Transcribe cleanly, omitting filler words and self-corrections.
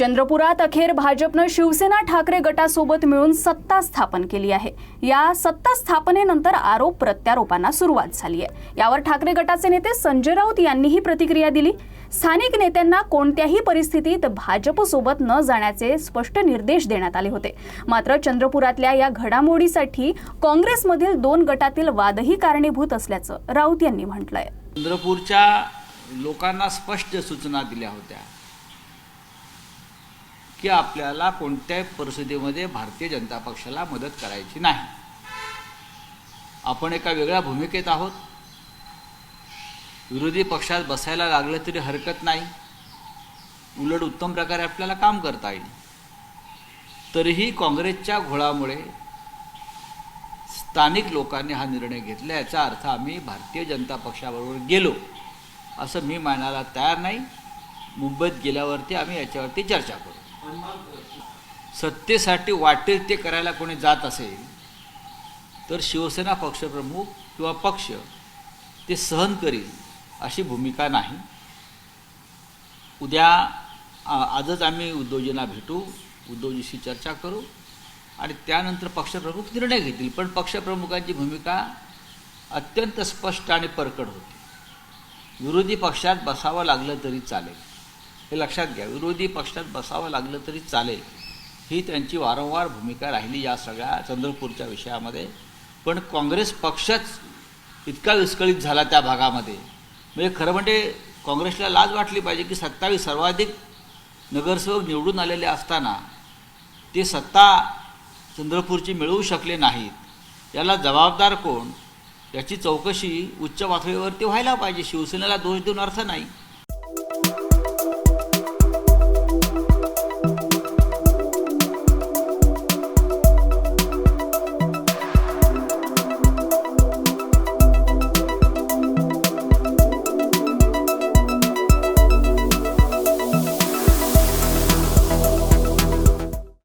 चंद्रपुरात अखेर भाजपनं शिवसेना ठाकरे गटासोबत मिळून सत्ता स्थापन केली आहे। या सत्ता स्थापनेनंतर आरोप प्रत्यारोपांना सुरुवात झाली आहे। यावर ठाकरे गटाचे नेते संजय राऊत यांनीही प्रतिक्रिया दिली। स्थानिक नेत्यांना कोणत्याही परिस्थितीत भाजपसोबत न जाण्याचे स्पष्ट निर्देश देण्यात आले होते। मात्र चंद्रपुरातल्या या घडामोडीसाठी काँग्रेसमधील 2 गटातील वादही कारणीभूत असल्याचं राऊत यांनी म्हटलंय। चंद्रपूरच्या लोकांना स्पष्ट सूचना दिल्या होत्या की आपल्याला कोणत्याही परिस्थितीमध्ये भारतीय जनता पक्षाला मदत करायची नाही। आपण एका वेगळ्या भूमिकेत आहोत। विरोधी पक्षात बसायला लागलं तरी हरकत नाही, उलट उत्तम प्रकारे आपल्याला काम करता येईल। तरीही काँग्रेसच्या घोळामुळे स्थानिक लोकांनी हा निर्णय घेतला। याचा अर्थ आम्ही भारतीय जनता पक्षाबरोबर गेलो असं मी मानायला तयार नाही। मुंबईत गेल्यावरती आम्ही याच्यावरती चर्चा करू। सत्तेसाठी वाटेल ते करायला कोणी जात असेल तर शिवसेना पक्षप्रमुख किंवा पक्ष ते सहन करील अशी भूमिका नाही। उद्या आजच आम्ही उद्धवजींना भेटू, उद्धवजीशी चर्चा करू आणि त्यानंतर पक्षप्रमुख निर्णय घेतील। पण पक्षप्रमुखांची भूमिका अत्यंत स्पष्ट आणि परखड होती। विरोधी पक्षात बसावं लागलं तरी चालेल, हे लक्षात घ्या। विरोधी पक्षात बसावं लागलं तरी चालेल ही त्यांची वारंवार भूमिका राहिली या सगळ्या चंद्रपूरच्या विषयामध्ये। पण काँग्रेस पक्षच इतका विस्कळीत झाला त्या भागामध्ये, म्हणजे खरं म्हणजे काँग्रेसला लाज वाटली पाहिजे की 27 सर्वाधिक नगरसेवक निवडून आलेले असताना ते सत्ता चंद्रपूरची मिळवू शकले नाहीत। याला जबाबदार कोण याची चौकशी उच्च पातळीवरती व्हायला पाहिजे। शिवसेनेला दोष देऊन अर्थ नाही।